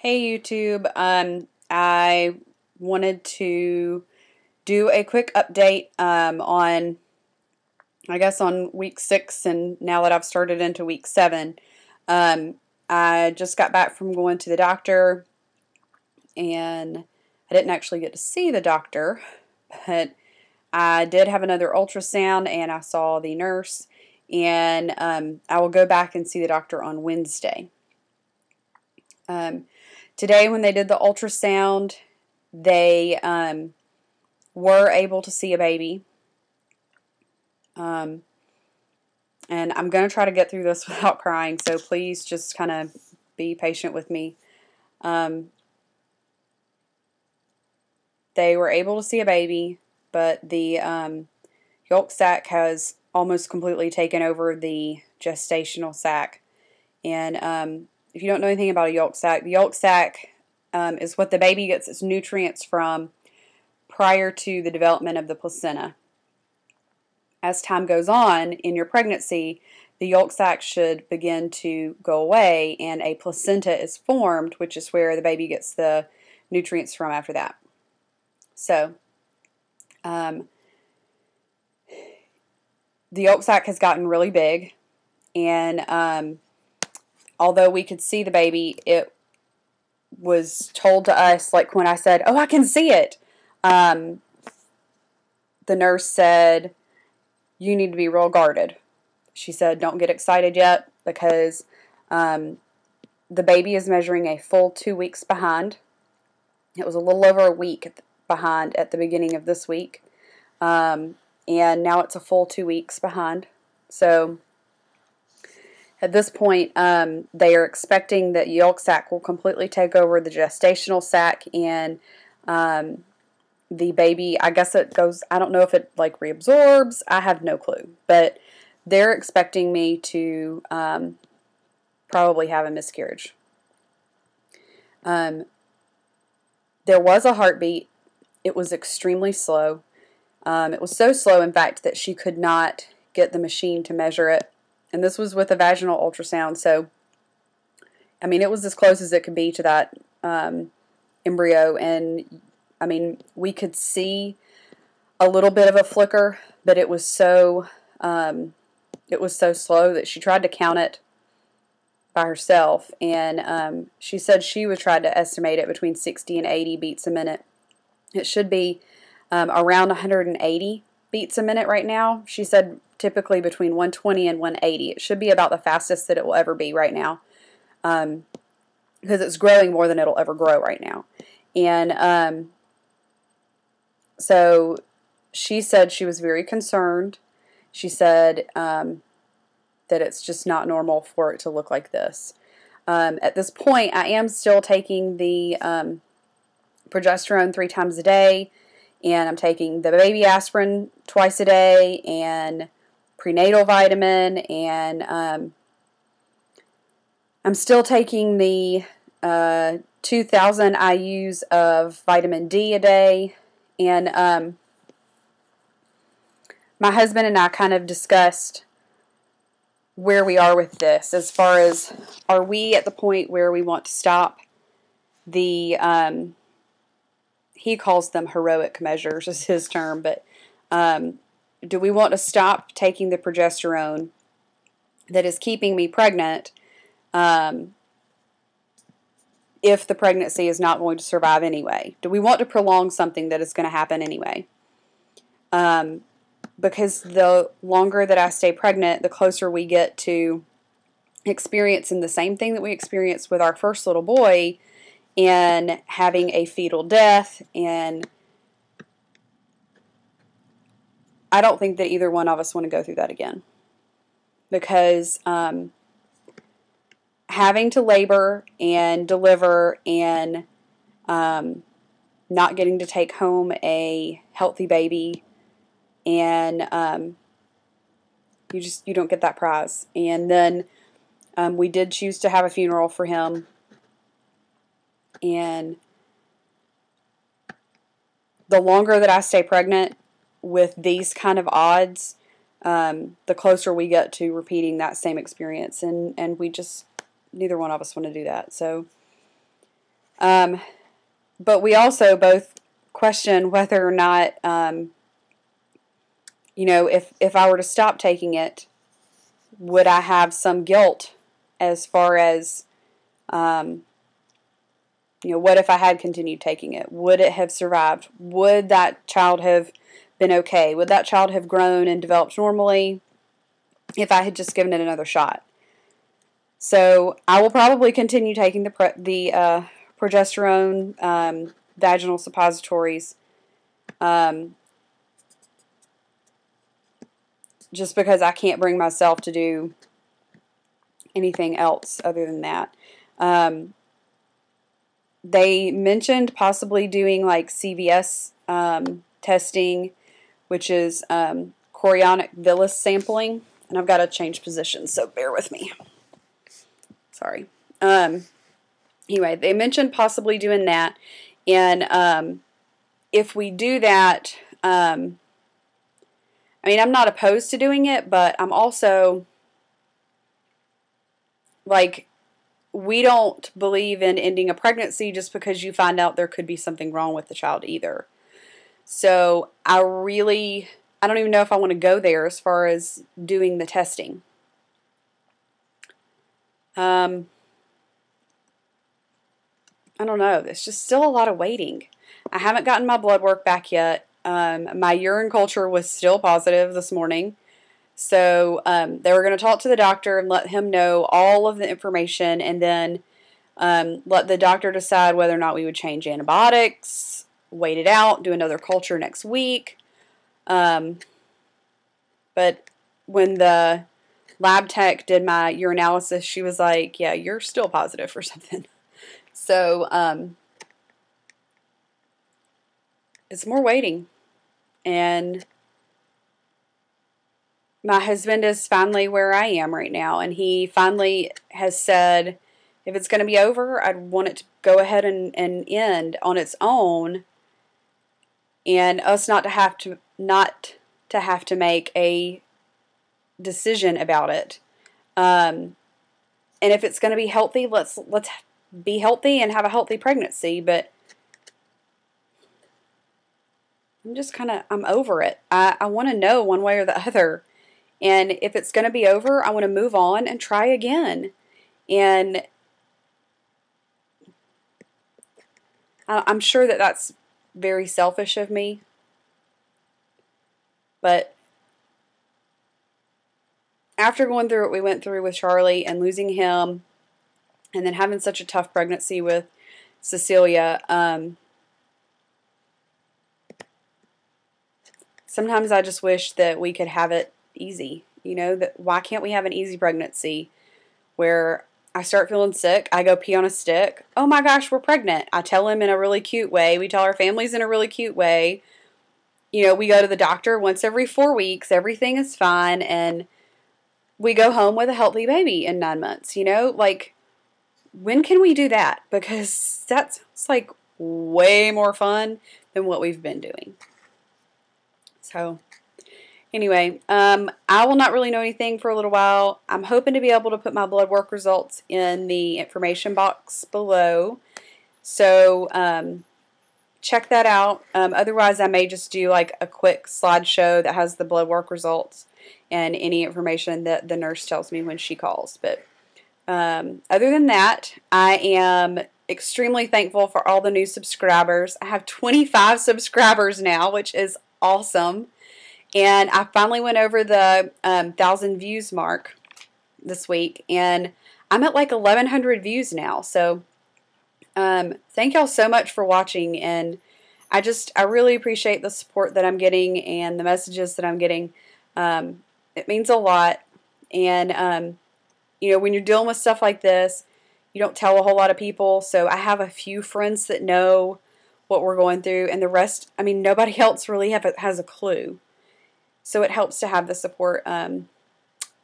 Hey YouTube, I wanted to do a quick update on, I guess, on week 6, and now that I've started into week 7. I just got back from going to the doctor, and I didn't actually get to see the doctor, but I did have another ultrasound, and I saw the nurse, and I will go back and see the doctor on Wednesday. Today, when they did the ultrasound, they were able to see a baby. And I'm going to try to get through this without crying, so please just kind of be patient with me. They were able to see a baby, but the yolk sac has almost completely taken over the gestational sac. And if you don't know anything about a yolk sac, the yolk sac is what the baby gets its nutrients from prior to the development of the placenta. As time goes on in your pregnancy, the yolk sac should begin to go away, and a placenta is formed, which is where the baby gets the nutrients from after that. So, the yolk sac has gotten really big, and although we could see the baby, it was told to us, like when I said, "Oh, I can see it," the nurse said, "You need to be real guarded." She said, "Don't get excited yet, because the baby is measuring a full 2 weeks behind." It was a little over a week behind at the beginning of this week, and now it's a full 2 weeks behind. So at this point, they are expecting that yolk sac will completely take over the gestational sac, and the baby, I guess it goes, I don't know if it like reabsorbs, I have no clue, but they're expecting me to probably have a miscarriage. There was a heartbeat. It was extremely slow. It was so slow, in fact, that she could not get the machine to measure it. And this was with a vaginal ultrasound, so, I mean, it was as close as it could be to that embryo, and, I mean, we could see a little bit of a flicker, but it was so slow that she tried to count it by herself, and she said she would try to estimate it between 60 and 80 beats a minute. It should be around 180 beats a minute right now. She said typically between 120 and 180. It should be about the fastest that it will ever be right now, because it's growing more than it'll ever grow right now. And so she said she was very concerned. She said that it's just not normal for it to look like this. At this point, I am still taking the progesterone 3 times a day, and I'm taking the baby aspirin twice a day, and prenatal vitamin, and I'm still taking the 2,000 IUs of vitamin D a day. And my husband and I kind of discussed where we are with this, as far as, are we at the point where we want to stop the, he calls them heroic measures is his term, but do we want to stop taking the progesterone that is keeping me pregnant if the pregnancy is not going to survive anyway? Do we want to prolong something that is going to happen anyway? Because the longer that I stay pregnant, the closer we get to experiencing the same thing that we experienced with our first little boy, and having a fetal death. And I don't think that either one of us want to go through that again, because having to labor and deliver and not getting to take home a healthy baby, and you don't get that prize. And then we did choose to have a funeral for him, and the longer that I stay pregnant with these kind of odds, the closer we get to repeating that same experience, and we just, neither one of us want to do that. So But we also both question whether or not, if I were to stop taking it, would I have some guilt as far as, what if I had continued taking it? Would it have survived? Would that child have been okay? Would that child have grown and developed normally if I had just given it another shot? So I will probably continue taking the progesterone vaginal suppositories, just because I can't bring myself to do anything else other than that. They mentioned possibly doing like CVS testing, which is chorionic villus sampling, and I've got to change positions, so bear with me. Sorry. Anyway, they mentioned possibly doing that, and if we do that, I'm not opposed to doing it, but I'm also, like, we don't believe in ending a pregnancy just because you find out there could be something wrong with the child either. So I don't even know if I want to go there as far as doing the testing. I don't know. There's just still a lot of waiting. I haven't gotten my blood work back yet. My urine culture was still positive this morning. So they were going to talk to the doctor and let him know all of the information, and then let the doctor decide whether or not we would change antibiotics, wait it out, do another culture next week. But when the lab tech did my urinalysis, she was like, yeah, you're still positive for something. So it's more waiting. And my husband is finally where I am right now, and he finally has said, if it's going to be over, I'd want it to go ahead and end on its own, and us not to have to make a decision about it. And if it's going to be healthy, let's be healthy and have a healthy pregnancy. But I'm over it. I want to know one way or the other. And if it's going to be over, I want to move on and try again. And I'm sure that that's very selfish of me. But after going through what we went through with Charlie and losing him, and then having such a tough pregnancy with Cecilia, sometimes I just wish that we could have it easy. Why can't we have an easy pregnancy where I start feeling sick, I go pee on a stick, oh my gosh, we're pregnant. I tell him in a really cute way. We tell our families in a really cute way. We go to the doctor once every 4 weeks. Everything is fine, and we go home with a healthy baby in 9 months. Like, when can we do that? Because that's like way more fun than what we've been doing. So anyway, I will not really know anything for a little while. I'm hoping to be able to put my blood work results in the information box below. So check that out. Otherwise, I may just do like a quick slideshow that has the blood work results and any information that the nurse tells me when she calls. But other than that, I am extremely thankful for all the new subscribers. I have 25 subscribers now, which is awesome. And I finally went over the 1,000 views mark this week, and I'm at like 1,100 views now. So thank y'all so much for watching, and I really appreciate the support that I'm getting and the messages that I'm getting. It means a lot. And when you're dealing with stuff like this, you don't tell a whole lot of people. So I have a few friends that know what we're going through, and the rest, nobody else really has a clue. So it helps to have the support of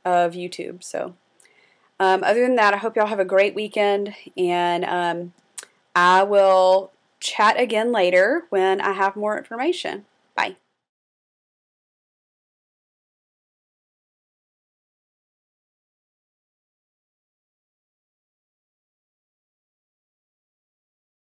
YouTube. So other than that, I hope y'all have a great weekend, and I will chat again later when I have more information.